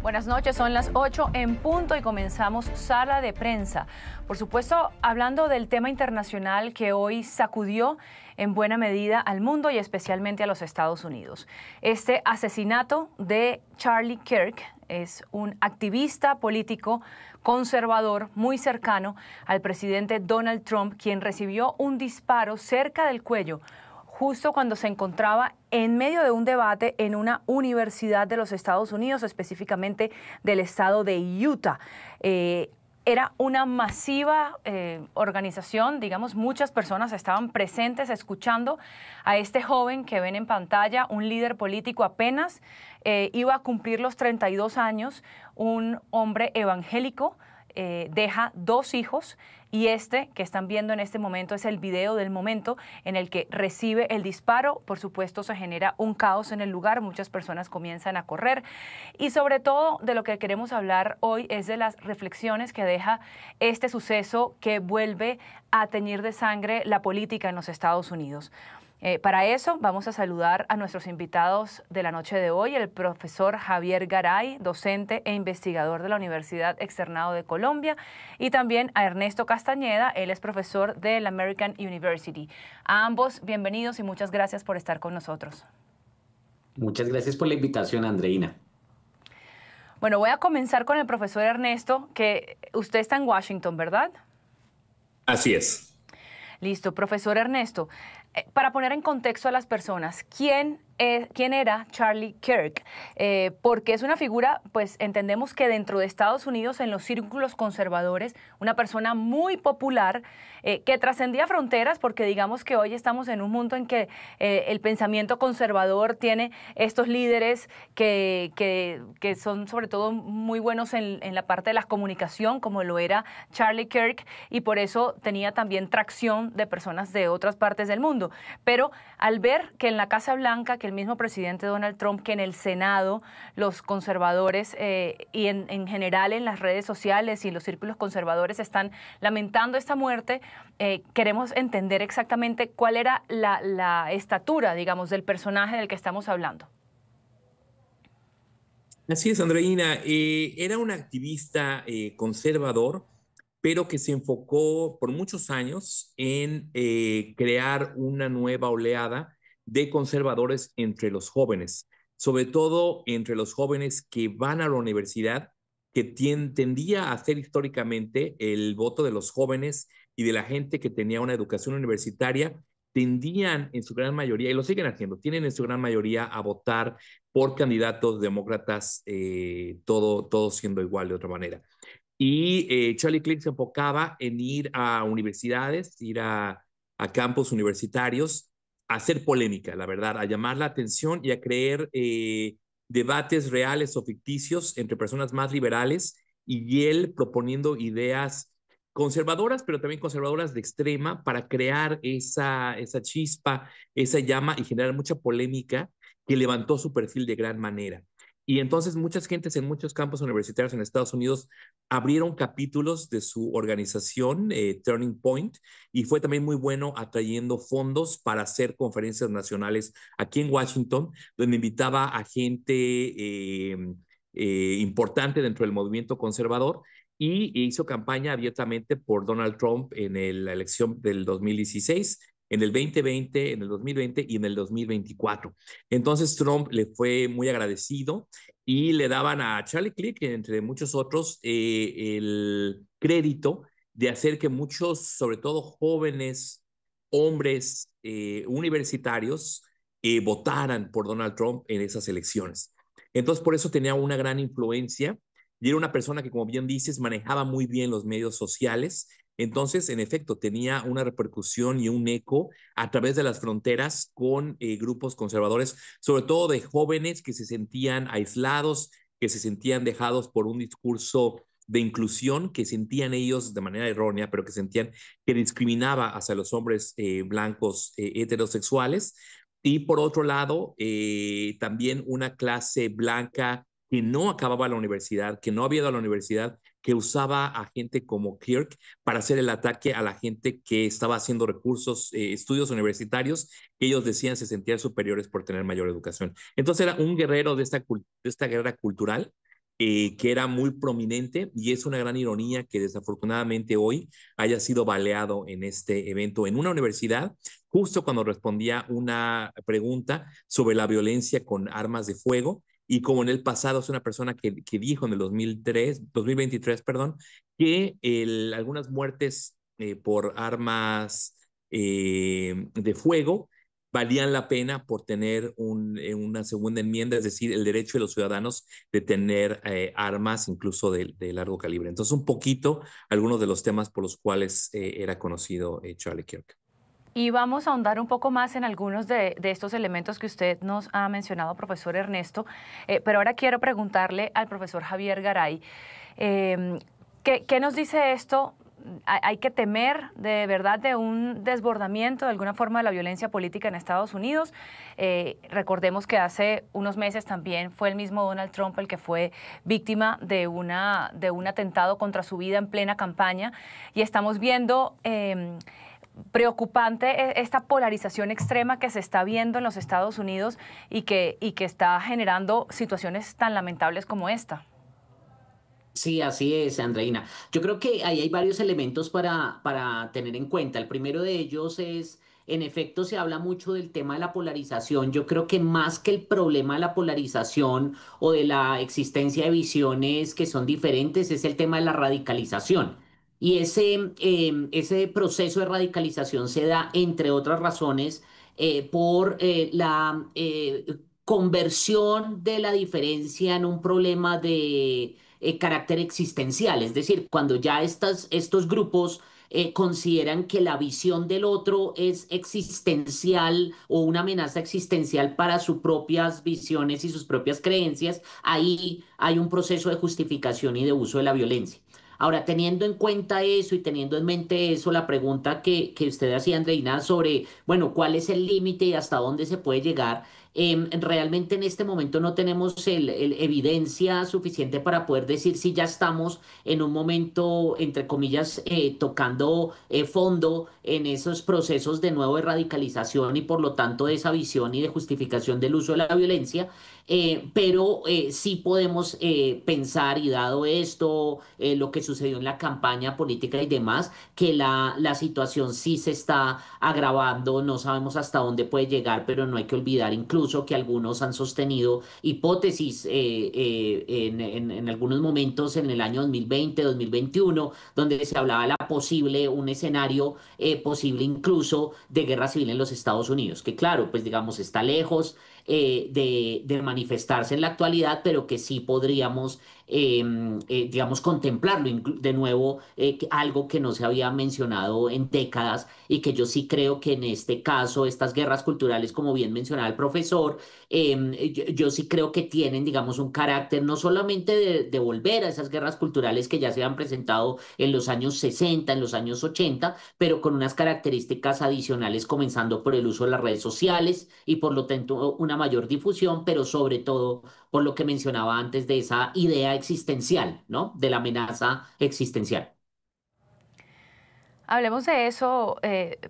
Buenas noches, son las 8 en punto y comenzamos Sala de Prensa. Por supuesto, hablando del tema internacional que hoy sacudió en buena medida al mundo y especialmente a los Estados Unidos. Este asesinato de Charlie Kirk es un activista político conservador muy cercano al presidente Donald Trump, quien recibió un disparo cerca del cuello justo cuando se encontraba en medio de un debate en una universidad de los Estados Unidos, específicamente del estado de Utah. Era una masiva organización, digamos, muchas personas estaban presentes escuchando a este joven que ven en pantalla, un líder político apenas iba a cumplir los 32 años, un hombre evangélico, deja 2 hijos. Y este que están viendo en este momento es el video del momento en el que recibe el disparo. Por supuesto, se genera un caos en el lugar, muchas personas comienzan a correr. Y sobre todo, de lo que queremos hablar hoy es de las reflexiones que deja este suceso que vuelve a teñir de sangre la política en los Estados Unidos. Para eso vamos a saludar a nuestros invitados de la noche de hoy, el profesor Javier Garay, docente e investigador de la Universidad Externado de Colombia, y también a Ernesto Castañeda, él es profesor de la American University. A ambos, bienvenidos y muchas gracias por estar con nosotros. Muchas gracias por la invitación, Andreina. Bueno, voy a comenzar con el profesor Ernesto, que usted está en Washington, ¿verdad? Así es. Listo, profesor Ernesto. Para poner en contexto a las personas, ¿quién era Charlie Kirk? Porque es una figura, pues entendemos que dentro de Estados Unidos, en los círculos conservadores, una persona muy popular que trascendía fronteras, porque digamos que hoy estamos en un mundo en que el pensamiento conservador tiene estos líderes que son sobre todo muy buenos en la parte de la comunicación, como lo era Charlie Kirk, y por eso tenía también tracción de personas de otras partes del mundo. Pero al ver que en la Casa Blanca, que el mismo presidente Donald Trump, que en el Senado los conservadores y en general en las redes sociales y en los círculos conservadores están lamentando esta muerte, queremos entender exactamente cuál era la estatura, digamos, del personaje del que estamos hablando. Así es, Andreina. Era un activista conservador, pero que se enfocó por muchos años en crear una nueva oleada de conservadores entre los jóvenes, sobre todo entre los jóvenes que van a la universidad, que tendía a ser históricamente el voto de los jóvenes y de la gente que tenía una educación universitaria, tendían en su gran mayoría, y lo siguen haciendo, tienen en su gran mayoría a votar por candidatos demócratas, todo siendo igual de otra manera. Y Charlie Kirk se enfocaba en ir a universidades, ir a campus universitarios, a hacer polémica, la verdad, a llamar la atención y a crear debates reales o ficticios entre personas más liberales y él proponiendo ideas conservadoras, pero también conservadoras de extrema para crear esa chispa, esa llama y generar mucha polémica que levantó su perfil de gran manera. Y entonces muchas gentes en muchos campos universitarios en Estados Unidos abrieron capítulos de su organización, Turning Point, y fue también muy bueno atrayendo fondos para hacer conferencias nacionales aquí en Washington, donde invitaba a gente importante dentro del movimiento conservador y hizo campaña abiertamente por Donald Trump en la elección del 2016, en el 2020, en el 2020 y en el 2024. Entonces Trump le fue muy agradecido y le daban a Charlie Kirk, entre muchos otros, el crédito de hacer que muchos, sobre todo jóvenes, hombres universitarios, votaran por Donald Trump en esas elecciones. Entonces por eso tenía una gran influencia y era una persona que, como bien dices, manejaba muy bien los medios sociales. Entonces, en efecto, tenía una repercusión y un eco a través de las fronteras con grupos conservadores, sobre todo de jóvenes que se sentían aislados, que se sentían dejados por un discurso de inclusión que sentían ellos de manera errónea, pero que sentían que discriminaba hacia los hombres blancos heterosexuales. Y por otro lado, también una clase blanca que no acababa la universidad, que no había ido a la universidad, que usaba a gente como Kirk para hacer el ataque a la gente que estaba haciendo recursos, estudios universitarios, que ellos decían se sentían superiores por tener mayor educación. Entonces era un guerrero de esta guerra cultural que era muy prominente, y es una gran ironía que desafortunadamente hoy haya sido baleado en este evento en una universidad, justo cuando respondía una pregunta sobre la violencia con armas de fuego. Y como en el pasado es una persona que dijo en el 2023, perdón, que algunas muertes por armas de fuego valían la pena por tener una segunda enmienda, es decir, el derecho de los ciudadanos de tener armas incluso de largo calibre. Entonces, un poquito algunos de los temas por los cuales era conocido Charlie Kirk. Y vamos a ahondar un poco más en algunos de estos elementos que usted nos ha mencionado, profesor Ernesto, pero ahora quiero preguntarle al profesor Javier Garay, ¿qué nos dice esto? ¿Hay que temer de verdad de un desbordamiento de alguna forma de la violencia política en Estados Unidos? Recordemos que hace unos meses también fue el mismo Donald Trump el que fue víctima de un atentado contra su vida en plena campaña, y estamos viendo preocupante esta polarización extrema que se está viendo en los Estados Unidos y que está generando situaciones tan lamentables como esta. Sí, así es, Andreina. Yo creo que ahí hay varios elementos para tener en cuenta. El primero de ellos es, en efecto, se habla mucho del tema de la polarización. Yo creo que más que el problema de la polarización o de la existencia de visiones que son diferentes, es el tema de la radicalización. Y ese proceso de radicalización se da, entre otras razones, por la conversión de la diferencia en un problema de carácter existencial. Es decir, cuando ya estos grupos consideran que la visión del otro es existencial o una amenaza existencial para sus propias visiones y sus propias creencias, ahí hay un proceso de justificación y de uso de la violencia. Ahora, teniendo en cuenta eso y teniendo en mente eso, la pregunta que usted hacía, Andreina, sobre, bueno, ¿cuál es el límite y hasta dónde se puede llegar? Realmente en este momento no tenemos evidencia suficiente para poder decir si ya estamos en un momento, entre comillas, tocando fondo en esos procesos de nuevo de radicalización y por lo tanto de esa visión y de justificación del uso de la violencia. Pero sí podemos pensar, y dado esto, lo que sucedió en la campaña política y demás, que la situación sí se está agravando, no sabemos hasta dónde puede llegar, pero no hay que olvidar incluso que algunos han sostenido hipótesis en algunos momentos en el año 2020, 2021, donde se hablaba de un escenario posible incluso de guerra civil en los Estados Unidos, que claro, pues digamos, está lejos de manifestarse en la actualidad, pero que sí podríamos, digamos, contemplarlo de nuevo, algo que no se había mencionado en décadas y que yo sí creo que en este caso, estas guerras culturales, como bien mencionaba el profesor, yo sí creo que tienen, digamos, un carácter no solamente de volver a esas guerras culturales que ya se han presentado en los años 60, en los años 80, pero con unas características adicionales, comenzando por el uso de las redes sociales y por lo tanto una mayor difusión, pero sobre todo por lo que mencionaba antes de esa idea existencial, ¿no? De la amenaza existencial. Hablemos de eso,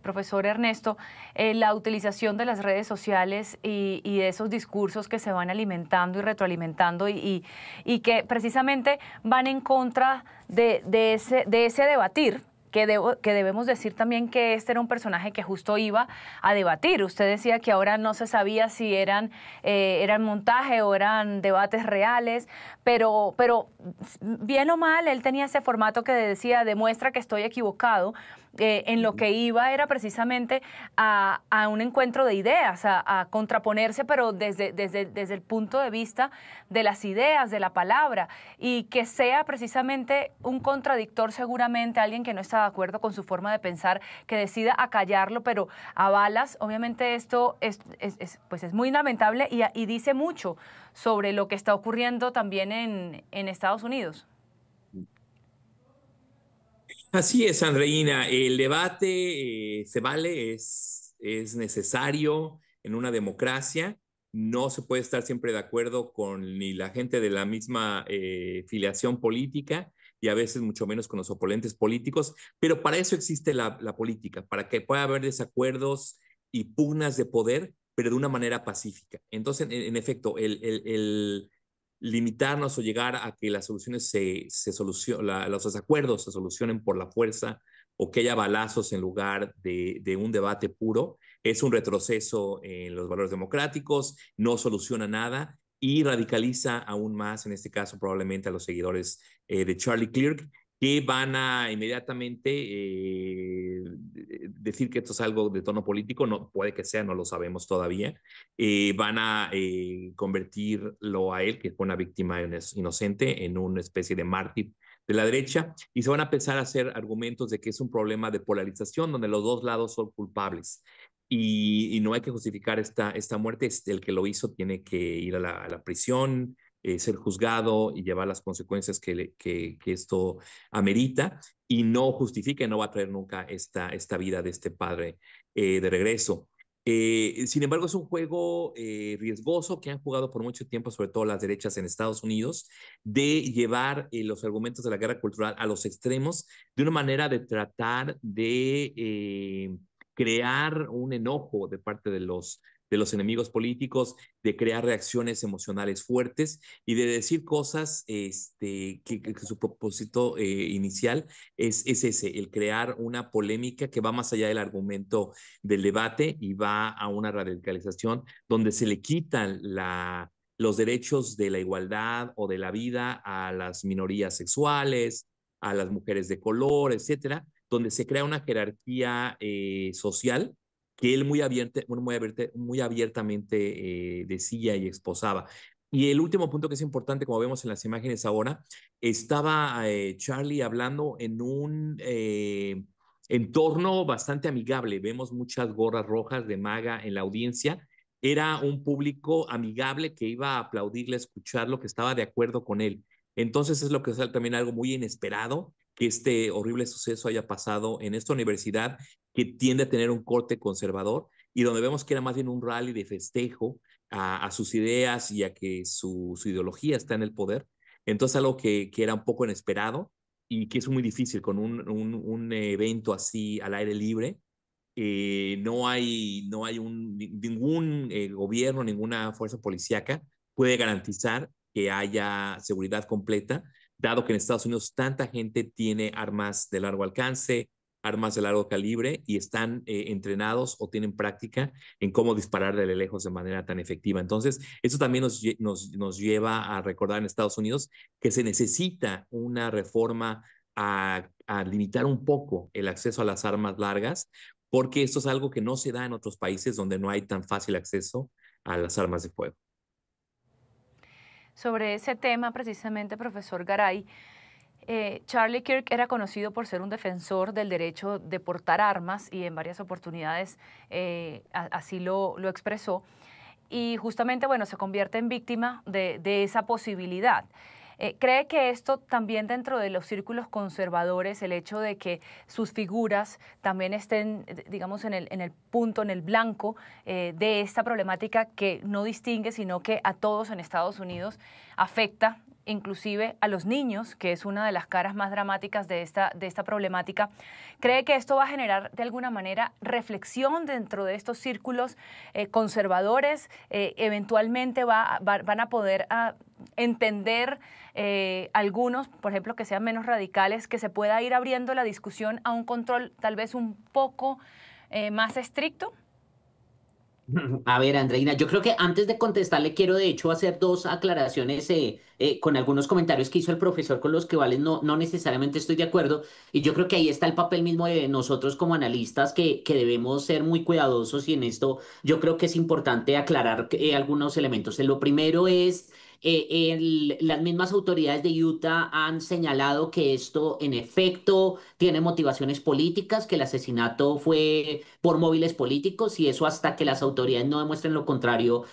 profesor Ernesto, la utilización de las redes sociales y de esos discursos que se van alimentando y retroalimentando y que precisamente van en contra de ese debatir. Que debemos decir también que este era un personaje que justo iba a debatir. Usted decía que ahora no se sabía si eran montaje o eran debates reales, pero bien o mal, él tenía ese formato que decía, demuestra que estoy equivocado. En lo que iba era precisamente a un encuentro de ideas, a contraponerse, pero desde el punto de vista de las ideas, de la palabra, y que sea precisamente un contradictor seguramente, alguien que no está de acuerdo con su forma de pensar, que decida acallarlo, pero a balas. Obviamente esto pues es muy lamentable y dice mucho sobre lo que está ocurriendo también en Estados Unidos. Así es, Andreina. El debate se vale, es necesario en una democracia. No se puede estar siempre de acuerdo con ni la gente de la misma filiación política y a veces mucho menos con los oponentes políticos, pero para eso existe la política, para que pueda haber desacuerdos y pugnas de poder, pero de una manera pacífica. Entonces, en efecto, limitarnos o llegar a que las soluciones los desacuerdos se solucionen por la fuerza o que haya balazos en lugar de un debate puro, es un retroceso en los valores democráticos, no soluciona nada y radicaliza aún más, en este caso probablemente a los seguidores de Charlie Kirk, que van a inmediatamente decir que esto es algo de tono político, no puede que sea, no lo sabemos todavía, van a convertirlo a él, que fue una víctima inocente, en una especie de mártir de la derecha, y se van a empezar a hacer argumentos de que es un problema de polarización donde los dos lados son culpables. Y no hay que justificar esta muerte, el que lo hizo tiene que ir a la prisión, ser juzgado y llevar las consecuencias que esto amerita, y no justifica y no va a traer nunca esta vida de este padre de regreso. Sin embargo, es un juego riesgoso que han jugado por mucho tiempo, sobre todo las derechas en Estados Unidos, de llevar los argumentos de la guerra cultural a los extremos de una manera de tratar de crear un enojo de parte de los enemigos políticos, de crear reacciones emocionales fuertes y de decir cosas que su propósito inicial es ese, el crear una polémica que va más allá del argumento del debate y va a una radicalización donde se le quitan los derechos de la igualdad o de la vida a las minorías sexuales, a las mujeres de color, etcétera, donde se crea una jerarquía social que él muy abiertamente decía y exposaba. Y el último punto que es importante, como vemos en las imágenes ahora, estaba Charlie hablando en un entorno bastante amigable. Vemos muchas gorras rojas de MAGA en la audiencia. Era un público amigable que iba a aplaudirle, a escucharlo, que estaba de acuerdo con él. Entonces es lo que es también algo muy inesperado, que este horrible suceso haya pasado en esta universidad que tiende a tener un corte conservador y donde vemos que era más bien un rally de festejo a sus ideas y a que su ideología está en el poder. Entonces algo que era un poco inesperado y que es muy difícil con un evento así al aire libre. No hay ningún gobierno, ninguna fuerza policíaca puede garantizar que haya seguridad completa, dado que en Estados Unidos tanta gente tiene armas de largo alcance, armas de largo calibre y están entrenados o tienen práctica en cómo disparar de lejos de manera tan efectiva. Entonces, eso también nos lleva a recordar en Estados Unidos que se necesita una reforma a limitar un poco el acceso a las armas largas, porque esto es algo que no se da en otros países donde no hay tan fácil acceso a las armas de fuego. Sobre ese tema, precisamente, profesor Garay, Charlie Kirk era conocido por ser un defensor del derecho de portar armas y en varias oportunidades así lo expresó. Y justamente, bueno, se convierte en víctima de esa posibilidad. ¿Cree que esto también dentro de los círculos conservadores, el hecho de que sus figuras también estén, digamos, en el punto, en el blanco de esta problemática que no distingue, sino que a todos en Estados Unidos afecta, inclusive a los niños, que es una de las caras más dramáticas de esta problemática? ¿Cree que esto va a generar de alguna manera reflexión dentro de estos círculos conservadores? ¿Eventualmente van a poder entender algunos, por ejemplo, que sean menos radicales, que se pueda ir abriendo la discusión a un control tal vez un poco más estricto? A ver, Andreina, yo creo que antes de contestarle quiero de hecho hacer dos aclaraciones con algunos comentarios que hizo el profesor con los que vales no necesariamente estoy de acuerdo y yo creo que ahí está el papel mismo de nosotros como analistas que debemos ser muy cuidadosos y en esto yo creo que es importante aclarar algunos elementos. Lo primero es las mismas autoridades de Utah han señalado que esto en efecto tiene motivaciones políticas, que el asesinato fue por móviles políticos y eso hasta que las autoridades no demuestren lo contrario,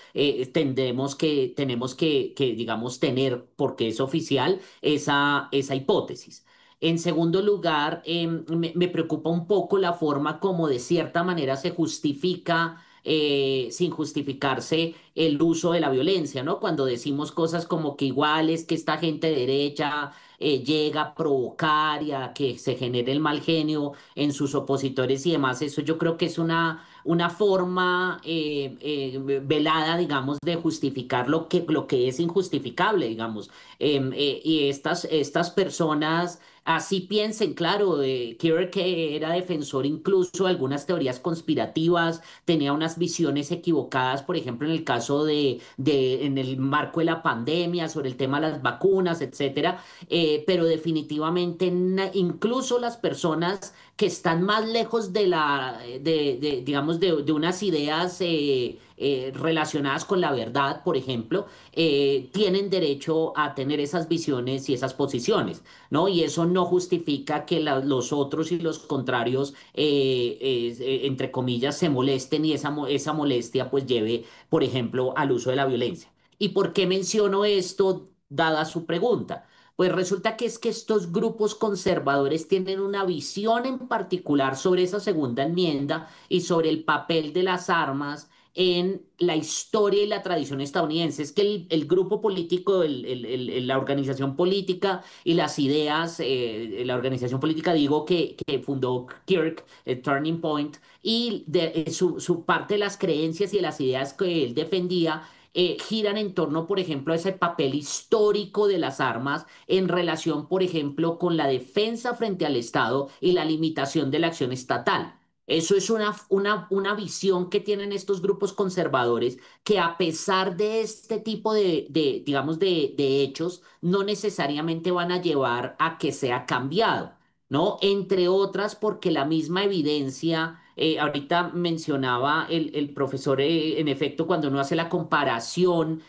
tenemos que, digamos, tener, porque es oficial, esa hipótesis. En segundo lugar, me preocupa un poco la forma como de cierta manera se justifica sin justificarse el uso de la violencia, ¿no? Cuando decimos cosas como que igual es que esta gente de derecha llega a provocar y a que se genere el mal genio en sus opositores y demás, eso yo creo que es una forma velada, digamos, de justificar lo que es injustificable, digamos. Y estas personas así piensen, claro, Kirk era defensor incluso de algunas teorías conspirativas, tenía unas visiones equivocadas, por ejemplo, en el caso en el marco de la pandemia, sobre el tema de las vacunas, etcétera, pero definitivamente incluso las personas que están más lejos digamos, de unas ideas relacionadas con la verdad, por ejemplo, tienen derecho a tener esas visiones y esas posiciones, ¿no? Y eso no justifica que los otros y los contrarios, entre comillas, se molesten y esa molestia pues lleve, por ejemplo, al uso de la violencia. ¿Y por qué menciono esto, dada su pregunta? Pues resulta que es que estos grupos conservadores tienen una visión en particular sobre esa segunda enmienda y sobre el papel de las armas en la historia y la tradición estadounidense. Es que el grupo político, la organización política y las ideas, la organización política, digo, que fundó Kirk, Turning Point, y su parte de las creencias y de las ideas que él defendía giran en torno, por ejemplo, a ese papel histórico de las armas en relación, por ejemplo, con la defensa frente al Estado y la limitación de la acción estatal. Eso es una visión que tienen estos grupos conservadores que a pesar de este tipo digamos, de hechos, no necesariamente van a llevar a que sea cambiado, ¿no? Entre otras porque la misma evidencia, ahorita mencionaba el profesor, en efecto, cuando uno hace la comparación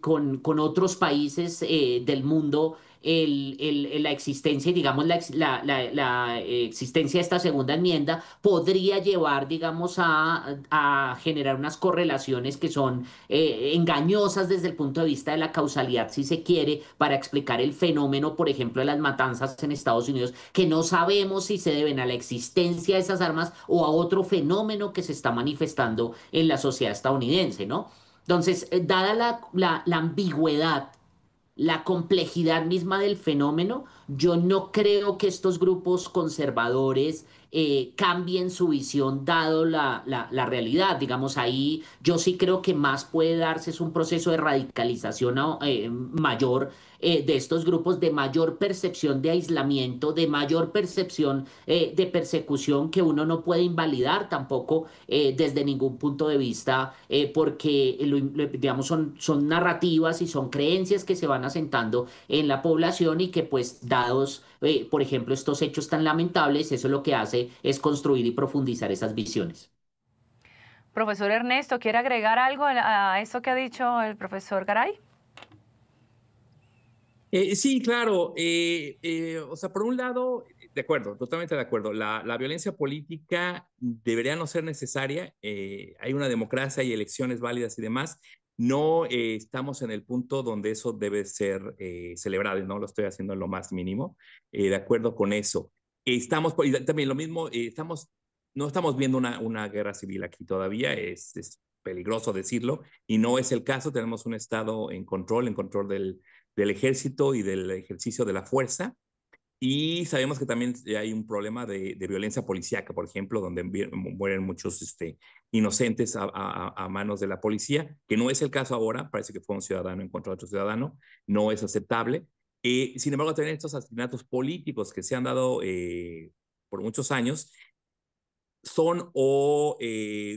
con otros países del mundo, la existencia y digamos la existencia de esta segunda enmienda podría llevar, digamos, a generar unas correlaciones que son engañosas desde el punto de vista de la causalidad, si se quiere, para explicar el fenómeno, por ejemplo, de las matanzas en Estados Unidos, que no sabemos si se deben a la existencia de esas armas o a otro fenómeno que se está manifestando en la sociedad estadounidense, ¿no? Entonces, dada la ambigüedad, la complejidad misma del fenómeno, yo no creo que estos grupos conservadores cambien su visión dado la realidad. Digamos, ahí yo sí creo que más puede darse es un proceso de radicalización mayor de estos grupos, de mayor percepción de aislamiento, de mayor percepción de persecución que uno no puede invalidar tampoco desde ningún punto de vista, porque digamos son narrativas y son creencias que se van asentando en la población y que pues dados, por ejemplo, estos hechos tan lamentables, eso lo que hace es construir y profundizar esas visiones. Profesor Ernesto, ¿quiere agregar algo a eso que ha dicho el profesor Garay? Sí, claro. O sea, por un lado, de acuerdo, totalmente de acuerdo. La violencia política debería no ser necesaria. Hay una democracia y elecciones válidas y demás. No estamos en el punto donde eso debe ser celebrado, no lo estoy haciendo en lo más mínimo. De acuerdo con eso. Y también lo mismo, no estamos viendo una guerra civil aquí todavía, es peligroso decirlo, y no es el caso. Tenemos un Estado en control del ejército y del ejercicio de la fuerza. Y sabemos que también hay un problema de violencia policíaca, por ejemplo, donde mueren muchos inocentes a manos de la policía, que no es el caso ahora. Parece que fue un ciudadano en contra de otro ciudadano. No es aceptable. Sin embargo, también estos asesinatos políticos que se han dado por muchos años son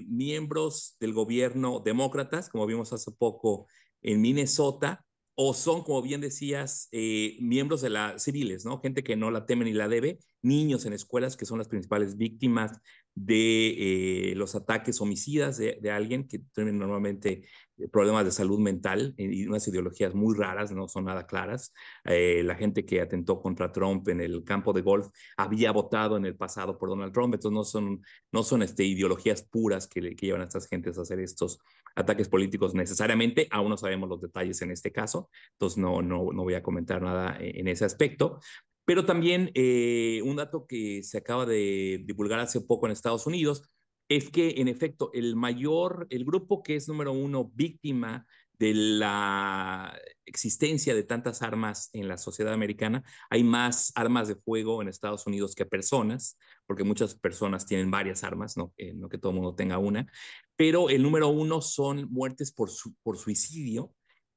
miembros del gobierno demócratas, como vimos hace poco en Minnesota, o son, como bien decías, miembros de las civiles, ¿no? Gente que no la teme ni la debe, niños en escuelas que son las principales víctimas de los ataques homicidas de alguien que tiene normalmente problemas de salud mental y unas ideologías muy raras, no son nada claras. La gente que atentó contra Trump en el campo de golf había votado en el pasado por Donald Trump, entonces no son ideologías puras que llevan a estas gentes a hacer estos ataques políticos necesariamente. Aún no sabemos los detalles en este caso, entonces no voy a comentar nada en ese aspecto. Pero también un dato que se acaba de divulgar hace poco en Estados Unidos es que, en efecto, el grupo que es número uno víctima de la existencia de tantas armas en la sociedad americana, hay más armas de fuego en Estados Unidos que personas, porque muchas personas tienen varias armas, no que todo el mundo tenga una, pero el número uno son muertes por suicidio,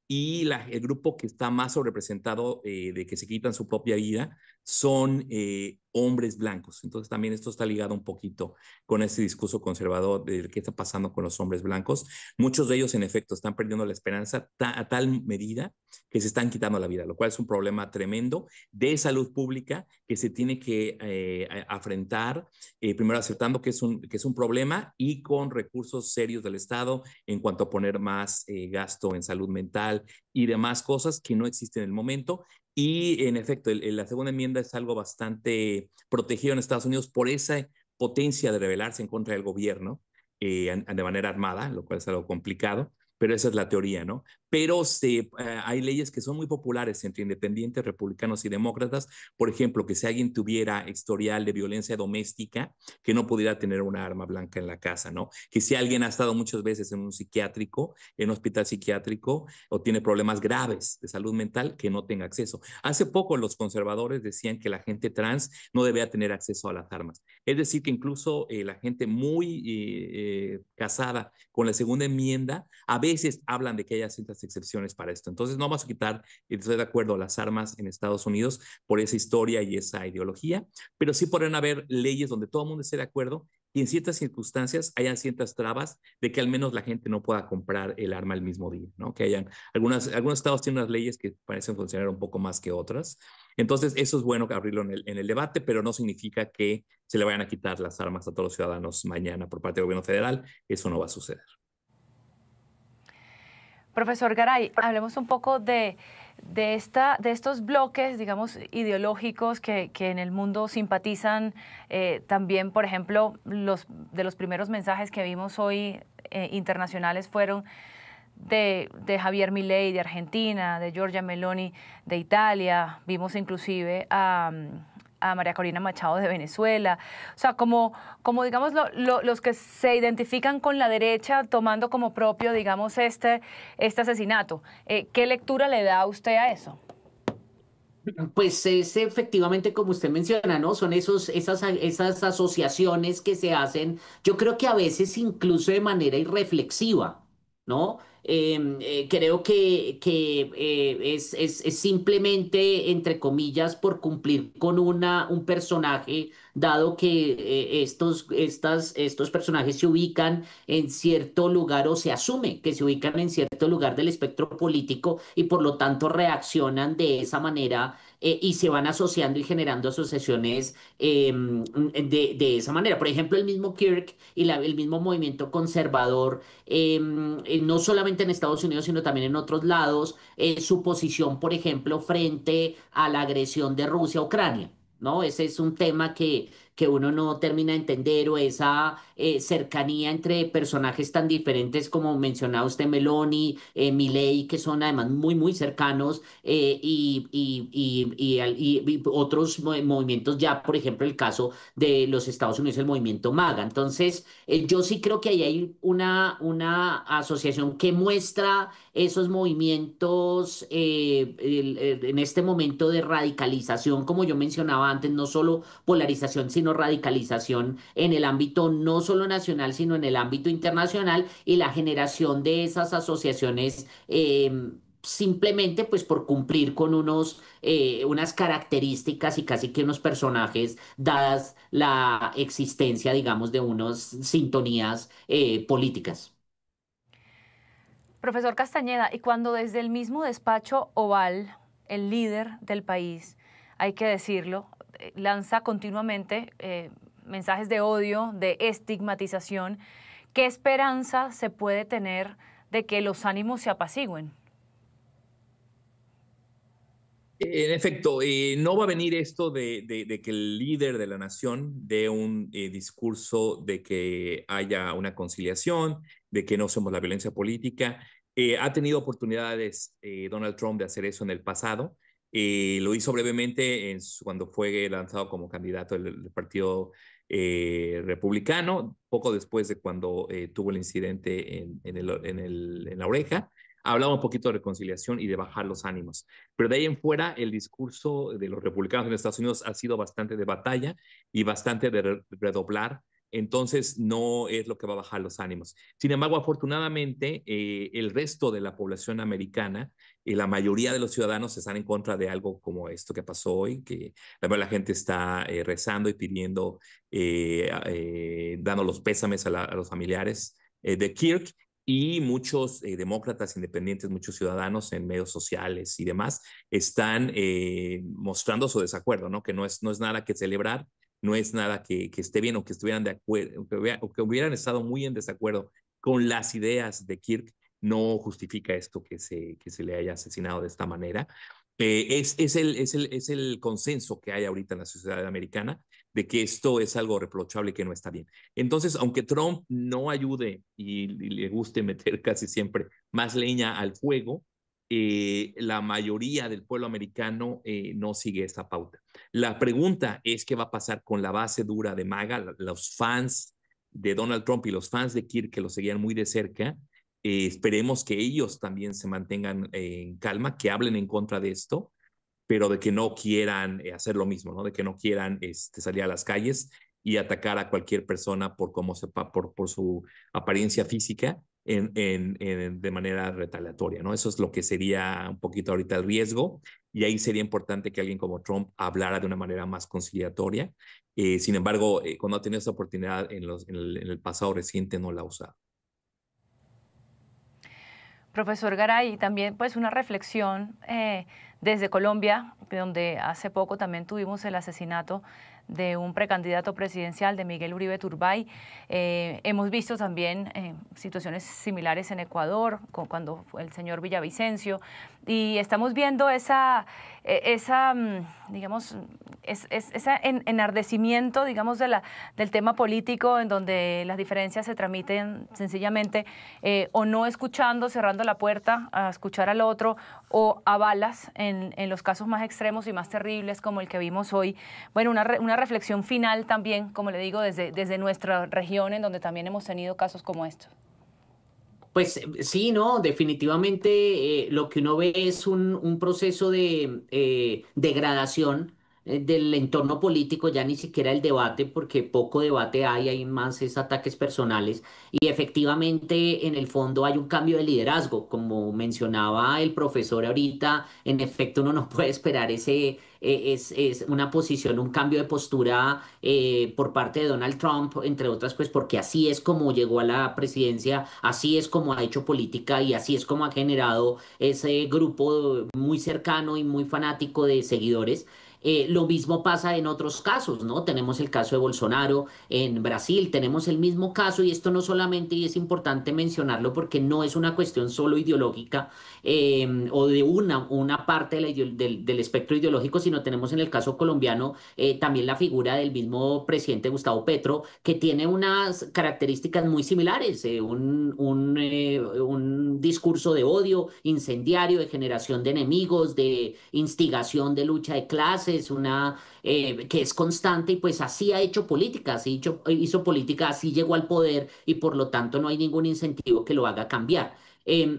y el grupo que está más sobrerepresentado de que se quitan su propia vida son hombres blancos. Entonces también esto está ligado un poquito con ese discurso conservador de qué está pasando con los hombres blancos. Muchos de ellos, en efecto, están perdiendo la esperanza a tal medida que se están quitando la vida, lo cual es un problema tremendo de salud pública que se tiene que afrontar, primero aceptando que es un problema y con recursos serios del Estado en cuanto a poner más gasto en salud mental y demás cosas que no existen en el momento. Y en efecto, la segunda enmienda es algo bastante protegido en Estados Unidos por esa potencia de rebelarse en contra del gobierno de manera armada, lo cual es algo complicado, pero esa es la teoría, ¿no? Pero hay leyes que son muy populares entre independientes, republicanos y demócratas. Por ejemplo, que si alguien tuviera historial de violencia doméstica, que no pudiera tener una arma blanca en la casa, ¿no? Que si alguien ha estado muchas veces en un psiquiátrico, en un hospital psiquiátrico, o tiene problemas graves de salud mental, que no tenga acceso. Hace poco los conservadores decían que la gente trans no debía tener acceso a las armas. Es decir, que incluso la gente muy casada con la segunda enmienda, a veces hablan de que haya ciertas excepciones para esto. Entonces no vamos a quitar, estoy de acuerdo, las armas en Estados Unidos por esa historia y esa ideología, pero sí podrán haber leyes donde todo el mundo esté de acuerdo y en ciertas circunstancias hayan ciertas trabas de que al menos la gente no pueda comprar el arma el mismo día, ¿no? Que hayan, algunos estados tienen unas leyes que parecen funcionar un poco más que otras. Entonces, eso es bueno abrirlo en el debate, pero no significa que se le vayan a quitar las armas a todos los ciudadanos mañana por parte del gobierno federal. Eso no va a suceder. Profesor Garay, hablemos un poco de estos bloques, digamos, ideológicos que en el mundo simpatizan también, por ejemplo, de los primeros mensajes que vimos hoy internacionales fueron de Javier Milei de Argentina, de Giorgia Meloni de Italia, vimos inclusive a María Corina Machado de Venezuela, o sea, como digamos, los que se identifican con la derecha tomando como propio, digamos, este asesinato. ¿Qué lectura le da usted a eso? Pues es efectivamente como usted menciona, ¿no? Son esas asociaciones que se hacen, yo creo que a veces incluso de manera irreflexiva, ¿no? Creo que es simplemente, entre comillas, por cumplir con un personaje, dado que estos personajes se ubican en cierto lugar o se asume que se ubican en cierto lugar del espectro político y por lo tanto reaccionan de esa manera y se van asociando y generando asociaciones de esa manera. Por ejemplo, el mismo Kirk y el mismo movimiento conservador, no solamente en Estados Unidos, sino también en otros lados, su posición, por ejemplo, frente a la agresión de Rusia a Ucrania. ¿No? Ese es un tema que uno no termina de entender, o esa cercanía entre personajes tan diferentes como mencionaba usted, Meloni, Milei, que son además muy, muy cercanos, y otros movimientos ya, por ejemplo, el caso de los Estados Unidos, el movimiento MAGA. Entonces, yo sí creo que ahí hay una asociación que muestra esos movimientos en este momento de radicalización, como yo mencionaba antes, no solo polarización, sino radicalización en el ámbito no solo nacional, sino en el ámbito internacional, y la generación de esas asociaciones simplemente pues por cumplir con unas características y casi que unos personajes, dadas la existencia, digamos, de unas sintonías políticas. Profesor Castañeda, y cuando desde el mismo despacho Oval, el líder del país, hay que decirlo, lanza continuamente mensajes de odio, de estigmatización, ¿qué esperanza se puede tener de que los ánimos se apacigüen? En efecto, no va a venir esto de que el líder de la nación dé un discurso de que haya una conciliación, de que no somos la violencia política. Ha tenido oportunidades Donald Trump de hacer eso en el pasado. Lo hizo brevemente cuando fue lanzado como candidato del partido republicano, poco después de cuando tuvo el incidente en la oreja. Hablaba un poquito de reconciliación y de bajar los ánimos. Pero de ahí en fuera, el discurso de los republicanos en Estados Unidos ha sido bastante de batalla y bastante de redoblar. Entonces, no es lo que va a bajar los ánimos. Sin embargo, afortunadamente, el resto de la población americana y la mayoría de los ciudadanos están en contra de algo como esto que pasó hoy, que la gente está rezando y pidiendo, dando los pésames a los familiares de Kirk, y muchos demócratas independientes, muchos ciudadanos en medios sociales y demás están mostrando su desacuerdo, ¿no? Que no es nada que celebrar, no es nada que esté bien o que estuvieran de acuerdo, o que hubieran estado muy en desacuerdo con las ideas de Kirk. No justifica esto que se le haya asesinado de esta manera. Es el consenso que hay ahorita en la sociedad americana de que esto es algo reprochable y que no está bien. Entonces, aunque Trump no ayude y le guste meter casi siempre más leña al fuego, la mayoría del pueblo americano no sigue esta pauta. La pregunta es qué va a pasar con la base dura de MAGA, los fans de Donald Trump y los fans de Kirk que lo seguían muy de cerca. Esperemos que ellos también se mantengan en calma, que hablen en contra de esto, pero de que no quieran hacer lo mismo, ¿no? De que no quieran salir a las calles y atacar a cualquier persona por cómo sepa, por su apariencia física de manera retaliatoria, ¿no? Eso es lo que sería un poquito ahorita el riesgo, y ahí sería importante que alguien como Trump hablara de una manera más conciliatoria. Sin embargo, cuando ha tenido esa oportunidad en el pasado reciente, no la ha usado. Profesor Garay, también pues una reflexión desde Colombia, donde hace poco también tuvimos el asesinato de un precandidato presidencial, de Miguel Uribe Turbay. Hemos visto también situaciones similares en Ecuador, cuando fue el señor Villavicencio, y estamos viendo digamos, ese enardecimiento, digamos, del tema político, en donde las diferencias se tramiten sencillamente o no escuchando, cerrando la puerta a escuchar al otro, o a balas en los casos más extremos y más terribles como el que vimos hoy. Bueno, una reflexión final también, como le digo, desde nuestra región, en donde también hemos tenido casos como estos. Pues sí, no, definitivamente lo que uno ve es un proceso de degradación del entorno político, ya ni siquiera el debate, porque poco debate hay más es ataques personales, y efectivamente en el fondo hay un cambio de liderazgo, como mencionaba el profesor ahorita. En efecto uno no puede esperar es una posición, un cambio de postura por parte de Donald Trump, entre otras, pues porque así es como llegó a la presidencia, así es como ha hecho política y así es como ha generado ese grupo muy cercano y muy fanático de seguidores. Lo mismo pasa en otros casos, ¿no? Tenemos el caso de Bolsonaro en Brasil, tenemos el mismo caso, y esto no solamente, y es importante mencionarlo porque no es una cuestión solo ideológica o de una parte del espectro ideológico, sino tenemos en el caso colombiano también la figura del mismo presidente Gustavo Petro, que tiene unas características muy similares, un discurso de odio incendiario, de generación de enemigos, de instigación de lucha de clases, que es constante, y pues así ha hecho política, hizo política, así llegó al poder, y por lo tanto no hay ningún incentivo que lo haga cambiar.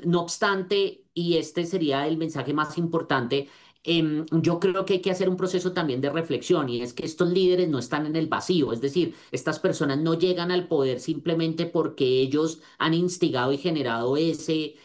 No obstante, y este sería el mensaje más importante, yo creo que hay que hacer un proceso también de reflexión, y es que estos líderes no están en el vacío, es decir, estas personas no llegan al poder simplemente porque ellos han instigado y generado ese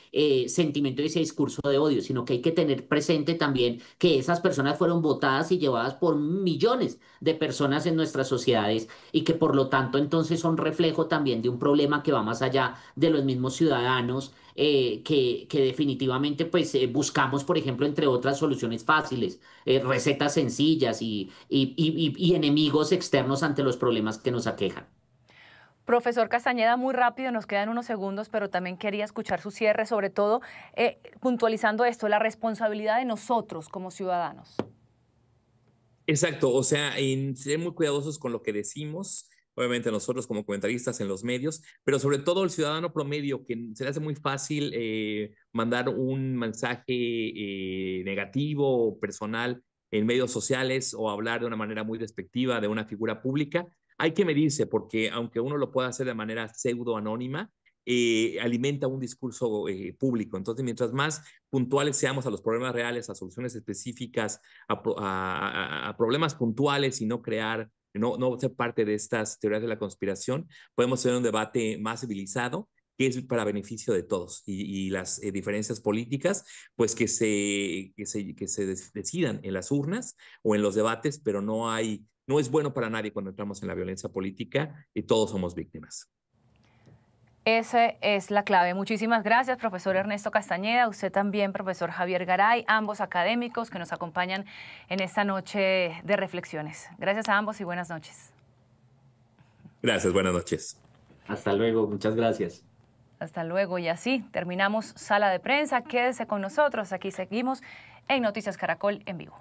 sentimiento y ese discurso de odio, sino que hay que tener presente también que esas personas fueron votadas y llevadas por millones de personas en nuestras sociedades, y que por lo tanto entonces son reflejo también de un problema que va más allá de los mismos ciudadanos, que definitivamente pues buscamos, por ejemplo, entre otras soluciones fáciles, recetas sencillas y enemigos externos ante los problemas que nos aquejan. Profesor Castañeda, muy rápido, nos quedan unos segundos, pero también quería escuchar su cierre, sobre todo puntualizando esto, la responsabilidad de nosotros como ciudadanos. Exacto, o sea, en ser muy cuidadosos con lo que decimos, obviamente nosotros como comentaristas en los medios, pero sobre todo el ciudadano promedio, que se le hace muy fácil mandar un mensaje negativo o personal en medios sociales, o hablar de una manera muy despectiva de una figura pública. hay que medirse porque aunque uno lo pueda hacer de manera pseudo anónima, alimenta un discurso público. Entonces, mientras más puntuales seamos a los problemas reales, a soluciones específicas, a problemas puntuales y no crear, no ser parte de estas teorías de la conspiración, podemos tener un debate más civilizado que es para beneficio de todos y las diferencias políticas, pues que se decidan en las urnas o en los debates, pero no es bueno para nadie cuando entramos en la violencia política y todos somos víctimas. Esa es la clave. Muchísimas gracias, profesor Ernesto Castañeda. Usted también, profesor Javier Garay, ambos académicos que nos acompañan en esta noche de reflexiones. Gracias a ambos y buenas noches. Gracias, buenas noches. Hasta luego, muchas gracias. Hasta luego. Y así terminamos Sala de Prensa. Quédese con nosotros. Aquí seguimos en Noticias Caracol en vivo.